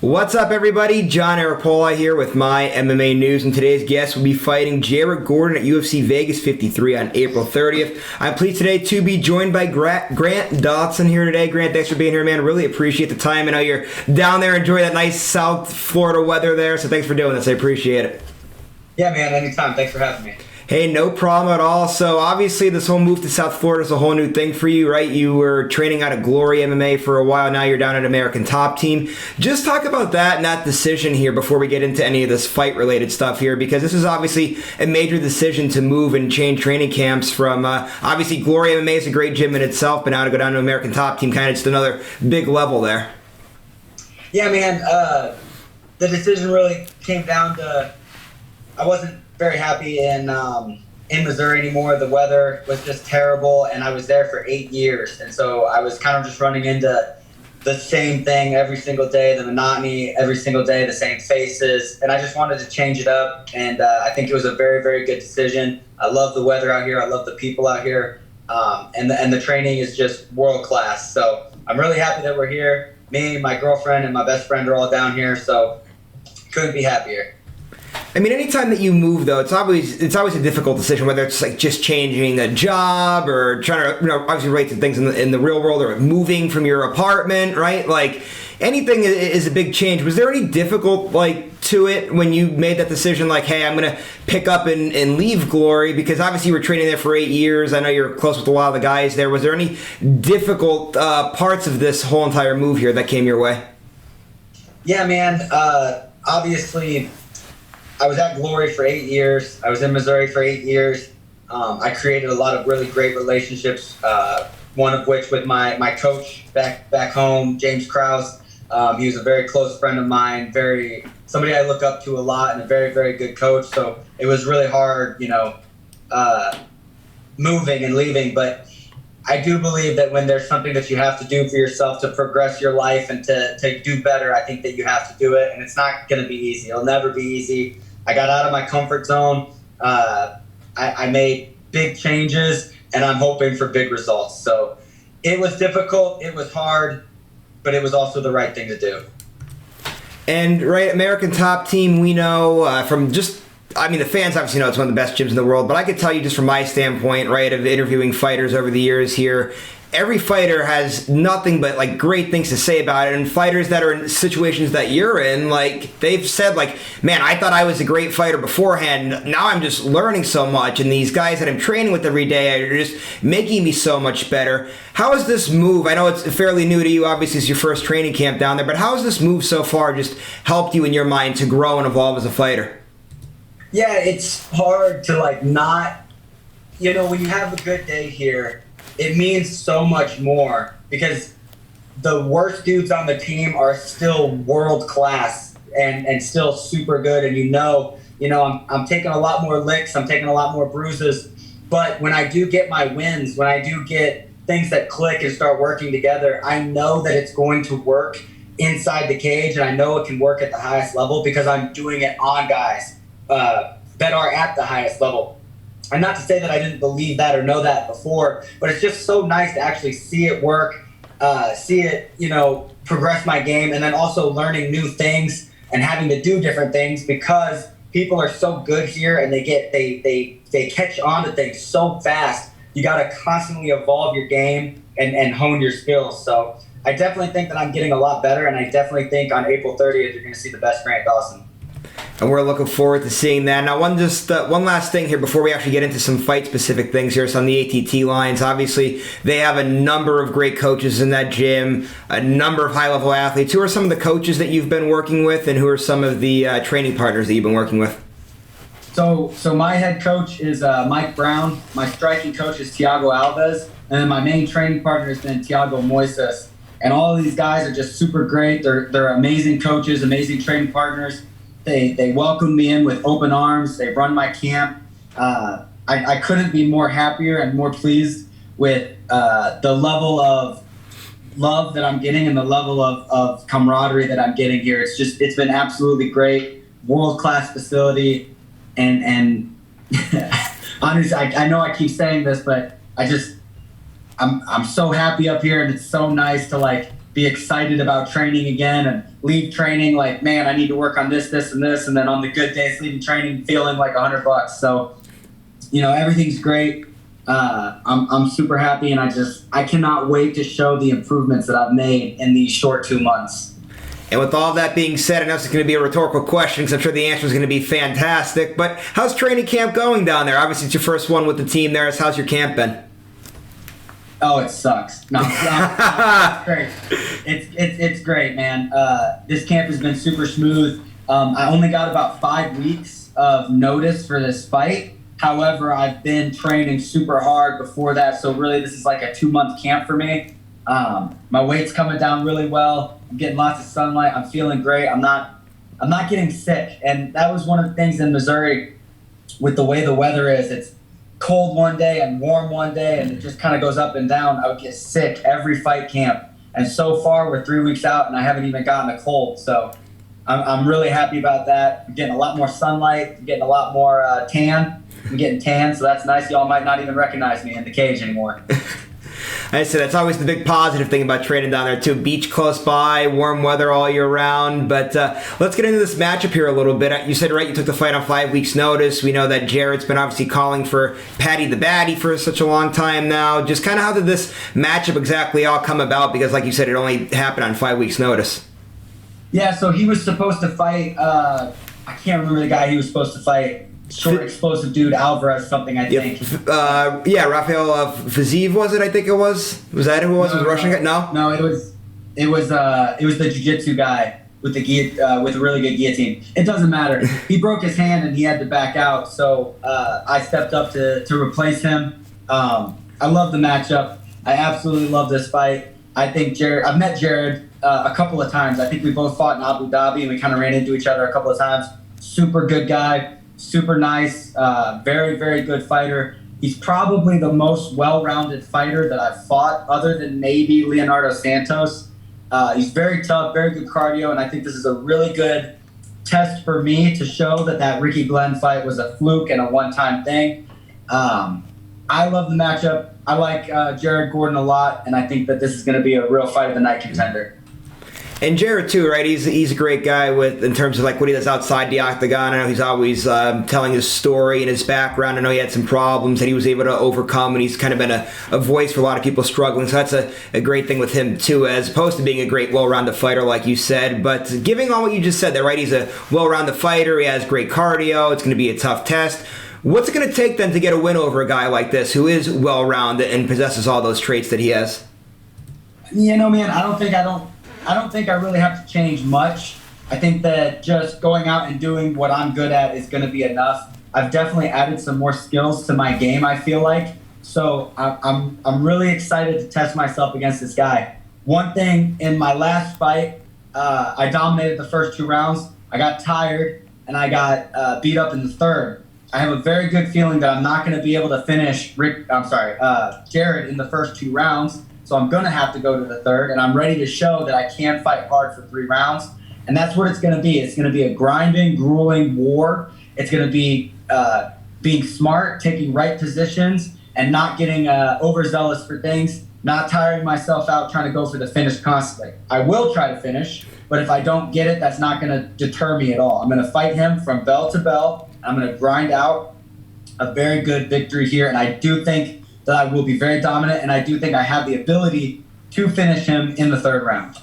What's up, everybody? John Arapola here with MyMMANews, and today's guest will be fighting Jared Gordon at UFC Vegas 53 on April 30th. I'm pleased today to be joined by Grant Dawson here today. Grant, thanks for being here, man. Really appreciate the time. I know you're down there enjoying that nice South Florida weather there, so thanks for doing this. I appreciate it. Yeah, man, anytime. Thanks for having me. Hey, no problem at all. So obviously this whole move to South Florida is a whole new thing for you, right? You were training out of Glory MMA for a while. Now you're down at American Top Team. Just talk about that and that decision here before we get into any of this fight-related stuff here, because this is obviously a major decision to move and change training camps from, obviously Glory MMA is a great gym in itself, but now to go down to American Top Team, kind of just another big level there. Yeah, man, the decision really came down to, I wasn't very happy in Missouri anymore. The weather was just terrible, and I was there for 8 years, and so I was kind of just running into the same thing every single day, the monotony every single day, the same faces, and I just wanted to change it up, and I think it was a very, very good decision. I love the weather out here. I love the people out here, and the training is just world class. So I'm really happy that we're here. Me, my girlfriend, and my best friend are all down here, so couldn't be happier. I mean, anytime that you move, though, it's always a difficult decision, whether it's like just changing a job or trying to, obviously relate to things in the real world, or moving from your apartment, right? Like, anything is a big change. Was there any difficult, to it when you made that decision, like, hey, I'm going to pick up and leave Glory? Because obviously you were training there for 8 years. I know you're close with a lot of the guys there. Was there any difficult parts of this whole entire move here that came your way? Yeah, man. Obviously, I was at Glory for 8 years. I was in Missouri for 8 years. I created a lot of really great relationships, one of which with my coach back home, James Krause. He was a very close friend of mine, somebody I look up to a lot, and a very, very good coach. So it was really hard, moving and leaving. But I do believe that when there's something that you have to do for yourself to progress your life and to do better, I think that you have to do it. And it's not going to be easy. It'll never be easy. I got out of my comfort zone. I made big changes, and I'm hoping for big results. So it was difficult. It was hard, but it was also the right thing to do. And, right, American Top Team, we know from just, the fans obviously know it's one of the best gyms in the world, but I could tell you just from my standpoint, right, of interviewing fighters over the years here, every fighter has nothing but great things to say about it, and fighters that are in situations that you're in, they've said man, I thought I was a great fighter beforehand, now I'm just learning so much, and these guys that I'm training with every day are just making me so much better. How has this move, I know it's fairly new to you, obviously it's your first training camp down there, but how has this move so far just helped you in your mind to grow and evolve as a fighter? Yeah, it's hard to not, when you have a good day here, it means so much more, because the worst dudes on the team are still world class and still super good. And I'm taking a lot more licks, I'm taking a lot more bruises. But when I do get my wins, when I do get things that click and start working together, I know that it's going to work inside the cage, and I know it can work at the highest level because I'm doing it on guys that are at the highest level. And not to say that I didn't believe that or know that before, but it's just so nice to actually see it work, see it, progress my game, and then also learning new things and having to do different things because people are so good here and they catch on to things so fast. You got to constantly evolve your game and hone your skills. So I definitely think that I'm getting a lot better, and I definitely think on April 30th you're going to see the best Grant Dawson. And we're looking forward to seeing that. Now, one last thing here before we actually get into some fight-specific things here. So on the ATT lines, obviously, they have a number of great coaches in that gym, a number of high-level athletes. Who are some of the coaches that you've been working with, and who are some of the training partners that you've been working with? So my head coach is Mike Brown. My striking coach is Thiago Alves. And then my main training partner has been Thiago Moises. And all of these guys are just super great. They're amazing coaches, amazing training partners. They welcomed me in with open arms. They run my camp. I couldn't be more happier and more pleased with the level of love that I'm getting and the level of camaraderie that I'm getting here. It's been absolutely great. World-class facility. And honestly, I know I keep saying this, but I'm so happy up here, and it's so nice to be excited about training again and leave training like, man, I need to work on this, this, and this. And then on the good days, leaving training feeling like $100. So, everything's great. I'm super happy, and I cannot wait to show the improvements that I've made in these short 2 months. And with all that being said, I know it's going to be a rhetorical question because I'm sure the answer is going to be fantastic, but how's training camp going down there? Obviously, it's your first one with the team there. So how's your camp been? Oh, it sucks. No, it's great. It's great, man. This camp has been super smooth. I only got about 5 weeks of notice for this fight. However, I've been training super hard before that, so really this is like a 2-month camp for me. My weight's coming down really well. I'm getting lots of sunlight. I'm feeling great. I'm not getting sick. And that was one of the things in Missouri with the way the weather is. It's cold one day and warm one day, and it just kind of goes up and down. I would get sick every fight camp. And so far, we're 3 weeks out, and I haven't even gotten a cold. So I'm really happy about that. I'm getting a lot more sunlight. I'm getting a lot more tan. I'm getting tan, so that's nice. Y'all might not even recognize me in the cage anymore. I said that's always the big positive thing about training down there too. Beach close by, warm weather all year round. But let's get into this matchup here a little bit. You said, right, you took the fight on 5 weeks' notice. We know that Jared's been obviously calling for Patty the Batty for such a long time now. Just kind of how did this matchup exactly all come about? Because like you said, it only happened on 5 weeks' notice. Yeah, so he was supposed to fight, I can't remember the guy he was supposed to fight. Short, explosive dude, Alvarez, something, I think. Rafael Fiziev, was it? I think it was. Was that who it was? Was the Russian guy? No, it was the jiu-jitsu guy with with a really good guillotine. It doesn't matter. He broke his hand and he had to back out, so I stepped up to replace him. I love the matchup. I absolutely love this fight. I think I've met Jared a couple of times. I think we both fought in Abu Dhabi and we kind of ran into each other a couple of times. Super good guy. Super nice, very, very good fighter. He's probably the most well-rounded fighter that I've fought, other than maybe Leonardo Santos. He's very tough, very good cardio, and I think this is a really good test for me to show that Ricky Glenn fight was a fluke and a one-time thing. I love the matchup. I like Jared Gordon a lot, and I think that this is going to be a real fight of the night contender. And Jared too, right? He's a great guy in terms of like what he does outside the octagon. I know he's always telling his story and his background. I know he had some problems that he was able to overcome, and he's kind of been a voice for a lot of people struggling. So that's a great thing with him too, as opposed to being a great well-rounded fighter, like you said. But giving on what you just said there, right? He's a well-rounded fighter. He has great cardio. It's going to be a tough test. What's it going to take then to get a win over a guy like this who is well-rounded and possesses all those traits that he has? Man, I don't think I really have to change much. I think that just going out and doing what I'm good at is going to be enough. I've definitely added some more skills to my game, I feel like. So I'm really excited to test myself against this guy. One thing, in my last fight, I dominated the first 2 rounds. I got tired, and I got beat up in the third. I have a very good feeling that I'm not going to be able to finish Jared in the first 2 rounds. So I'm going to have to go to the third, and I'm ready to show that I can fight hard for 3 rounds. And that's what it's going to be. It's going to be a grinding, grueling war. It's going to be being smart, taking right positions, and not getting overzealous for things, not tiring myself out trying to go for the finish constantly. I will try to finish, but if I don't get it, that's not going to deter me at all. I'm going to fight him from bell to bell. I'm going to grind out a very good victory here, and I do think that I will be very dominant, and I do think I have the ability to finish him in the 3rd round.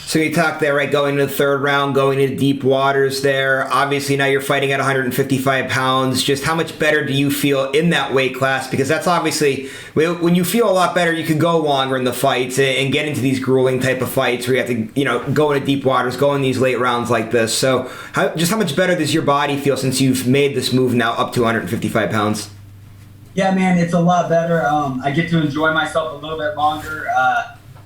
So you talked there, right, going to the 3rd round, going into deep waters there. Obviously, now you're fighting at 155 pounds. Just how much better do you feel in that weight class? Because that's obviously, when you feel a lot better, you can go longer in the fights and get into these grueling type of fights where you have to, go into deep waters, go in these late rounds like this. So how much better does your body feel since you've made this move now up to 155 pounds? Yeah, man, it's a lot better. I get to enjoy myself a little bit longer.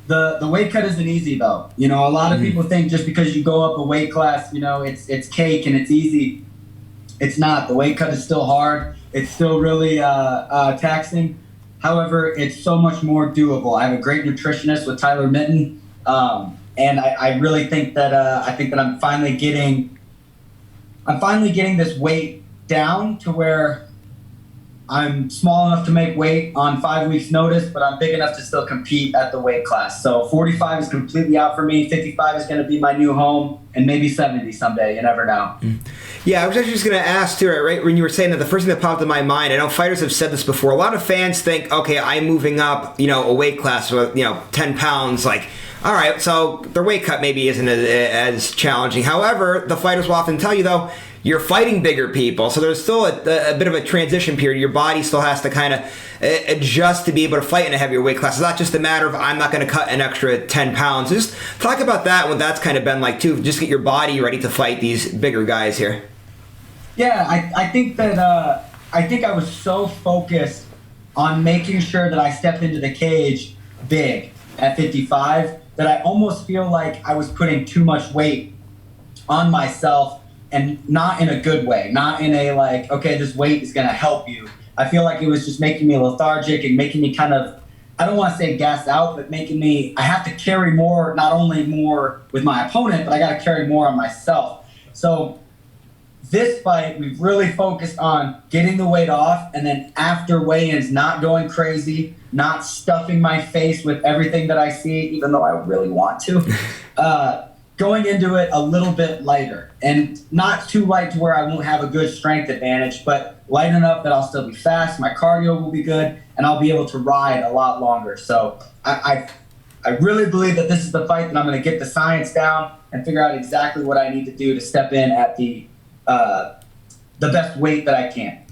The weight cut isn't easy, though. A lot of people think just because you go up a weight class, it's cake and it's easy. It's not. The weight cut is still hard. It's still really taxing. However, it's so much more doable. I have a great nutritionist with Tyler Mitten, and I really think that I'm finally getting this weight down to where I'm small enough to make weight on 5 weeks notice, but I'm big enough to still compete at the weight class. So 45 is completely out for me. 55 is going to be my new home, and maybe 70 someday. You never know. Yeah, I was actually just going to ask too, right, when you were saying that, the first thing that popped in my mind, I know fighters have said this before, a lot of fans think, okay, I'm moving up, a weight class with, 10 pounds, like, all right, so their weight cut maybe isn't as challenging. However, the fighters will often tell you, though, you're fighting bigger people, so there's still a bit of a transition period. Your body still has to kind of adjust to be able to fight in a heavier weight class. It's not just a matter of I'm not going to cut an extra 10 pounds. Just talk about that, what that's kind of been like, too. Just get your body ready to fight these bigger guys here. Yeah, I think that I was so focused on making sure that I stepped into the cage big at 55 that I almost feel like I was putting too much weight on myself, and not in a good way, not in a like, okay, this weight is going to help you. I feel like it was just making me lethargic and making me kind of, I don't want to say gassed out, but making me, I have to carry more, not only more with my opponent, but I got to carry more on myself. So this fight, we've really focused on getting the weight off, and then after weigh-ins, not going crazy, not stuffing my face with everything that I see, even though I really want to. Going into it a little bit lighter, and not too light to where I won't have a good strength advantage, but light enough that I'll still be fast, my cardio will be good, and I'll be able to ride a lot longer. So I really believe that this is the fight that I'm going to get the science down and figure out exactly what I need to do to step in at the best weight that I can.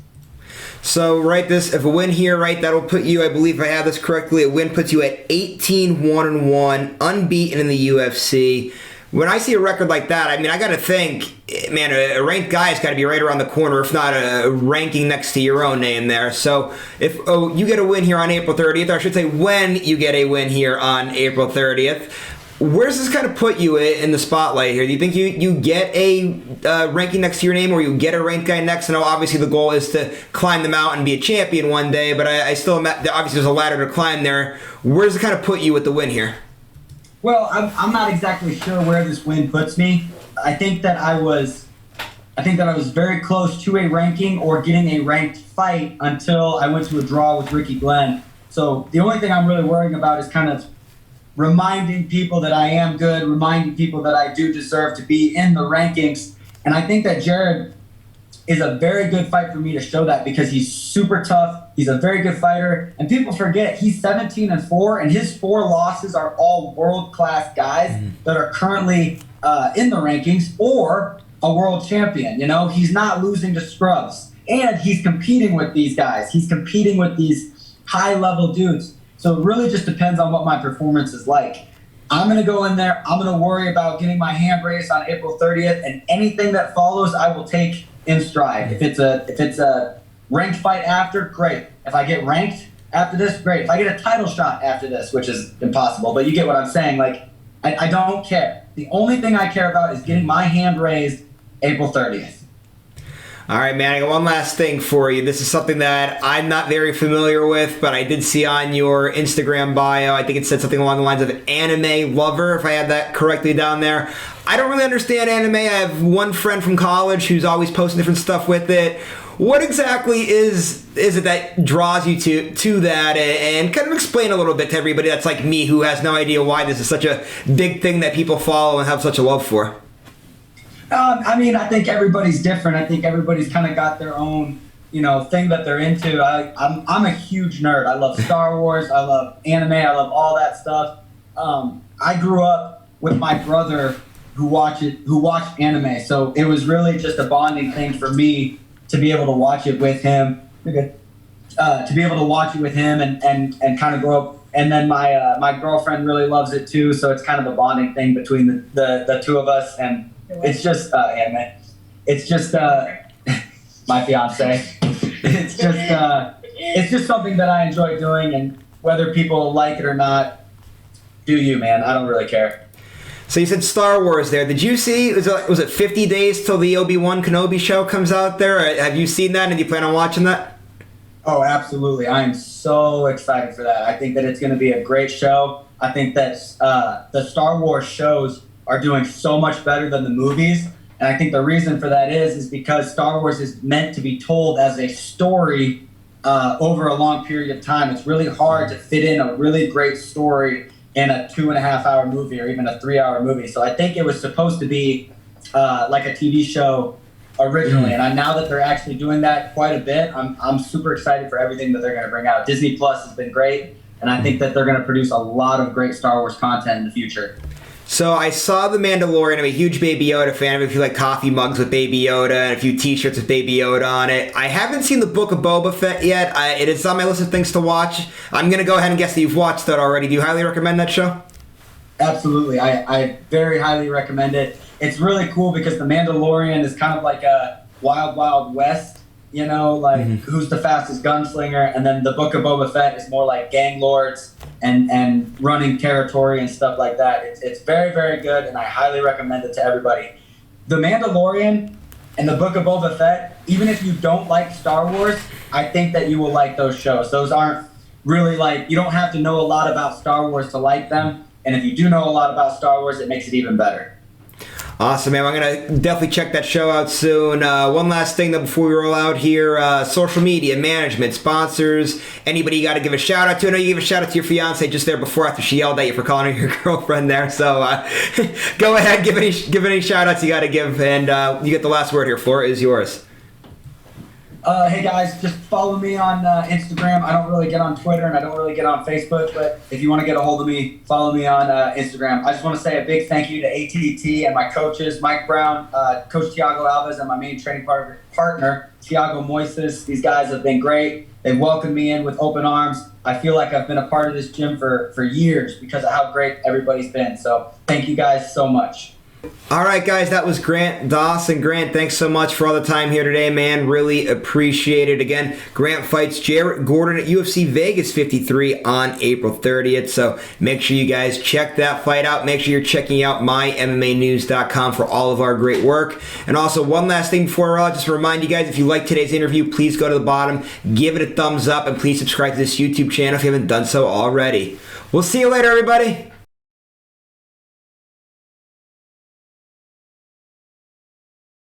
So, right, if a win here, right, that'll put you, I believe if I have this correctly, a win puts you at 18-1-1, unbeaten in the UFC. When I see a record like that, I mean, I got to think, man, a ranked guy's got to be right around the corner, if not a ranking next to your own name there. So if you get a win here on April 30th, or I should say when you get a win here on April 30th, where's this kind of put you in the spotlight here? Do you think you get a ranking next to your name, or you get a ranked guy next? I know obviously the goal is to climb the mountain and be a champion one day, but I still, obviously there's a ladder to climb there. Where's it kind of put you with the win here? Well, I'm not exactly sure where this win puts me. I think that I was very close to a ranking or getting a ranked fight until I went to a draw with Ricky Glenn. So the only thing I'm really worrying about is kind of reminding people that I am good, reminding people that I do deserve to be in the rankings. And I think that Jared is a very good fight for me to show that, because he's super tough. He's a very good fighter. And people forget he's 17-4, and his 4 losses are all world-class guys that are currently in the rankings or a world champion. He's not losing to scrubs. And he's competing with these guys. He's competing with these high-level dudes. So it really just depends on what my performance is like. I'm going to go in there. I'm going to worry about getting my hand raised on April 30th, and anything that follows I will take in stride. If it's a ranked fight after, great. If I get ranked after this, great. If I get a title shot after this, which is impossible, but you get what I'm saying. Like, I don't care. The only thing I care about is getting my hand raised April 30th. All right, man, I got one last thing for you. This is something that I'm not very familiar with, but I did see on your Instagram bio. I think it said something along the lines of anime lover, if I had that correctly down there. I don't really understand anime. I have one friend from college who's always posting different stuff with it. What exactly is it that draws you to that? And kind of explain a little bit to everybody that's like me, who has no idea why this is such a big thing that people follow and have such a love for. I think everybody's different. I think everybody's kind of got their own, thing that they're into. I'm a huge nerd. I love Star Wars. I love anime. I love all that stuff. I grew up with my brother who watched anime, so it was really just a bonding thing for me to be able to watch it with him. To be able to watch it with him and kind of grow up. And then my girlfriend really loves it too, so it's kind of a bonding thing between the two of us, and it's just anime. It's just my fiance. It's just something that I enjoy doing, and whether people like it or not, do you, man? I don't really care. So you said Star Wars there. Did you see, was it 50 days till the Obi-Wan Kenobi show comes out there? Have you seen that, and do you plan on watching that? Oh, absolutely. I am so excited for that. I think that it's going to be a great show. I think that the Star Wars shows are doing so much better than the movies. And I think the reason for that is because Star Wars is meant to be told as a story over a long period of time. It's really hard to fit in a really great story in a 2.5-hour movie or even a 3-hour movie. So I think it was supposed to be like a TV show originally. And now that they're actually doing that quite a bit, I'm super excited for everything that they're going to bring out. Disney Plus has been great, and I think that they're going to produce a lot of great Star Wars content in the future. So I saw The Mandalorian. I'm a huge Baby Yoda fan. I have a few like coffee mugs with Baby Yoda and a few T-shirts with Baby Yoda on it. I haven't seen the Book of Boba Fett yet. It is on my list of things to watch. I'm gonna go ahead and guess that you've watched that already. Do you highly recommend that show? Absolutely, I very highly recommend it. It's really cool because The Mandalorian is kind of like a Wild Wild West. You know, like who's the fastest gunslinger, and then the Book of Boba Fett is more like gang lords and running territory and stuff like that. It's very, very good, and I highly recommend it to everybody. The Mandalorian and the Book of Boba Fett, even if you don't like Star Wars, I think that you will like those shows. Those aren't really like, you don't have to know a lot about Star Wars to like them, and if you do know a lot about Star Wars, it makes it even better. Awesome, man. I'm going to definitely check that show out soon. One last thing, though, before we roll out here. Social media, management, sponsors, anybody you got to give a shout-out to. I know you gave a shout-out to your fiance just there before after she yelled at you for calling her your girlfriend there. So go ahead, give any shout-outs you got to give, and you get the last word here. Floor is yours. Hey guys, just follow me on Instagram. I don't really get on Twitter and I don't really get on Facebook, but if you want to get a hold of me, follow me on Instagram. I just want to say a big thank you to ATT and my coaches, Mike Brown, Coach Tiago Alves, and my main training partner, Tiago Moises. These guys have been great. They've welcomed me in with open arms. I feel like I've been a part of this gym for years because of how great everybody's been. So thank you guys so much. All right, guys, that was Grant Dawson. Grant, thanks so much for all the time here today, man. Really appreciate it. Again, Grant fights Jarrett Gordon at UFC Vegas 53 on April 30th. So make sure you guys check that fight out. Make sure you're checking out MyMMANews.com for all of our great work. And also, one last thing before we're out, just to remind you guys, if you like today's interview, please go to the bottom, give it a thumbs up, and please subscribe to this YouTube channel if you haven't done so already. We'll see you later, everybody.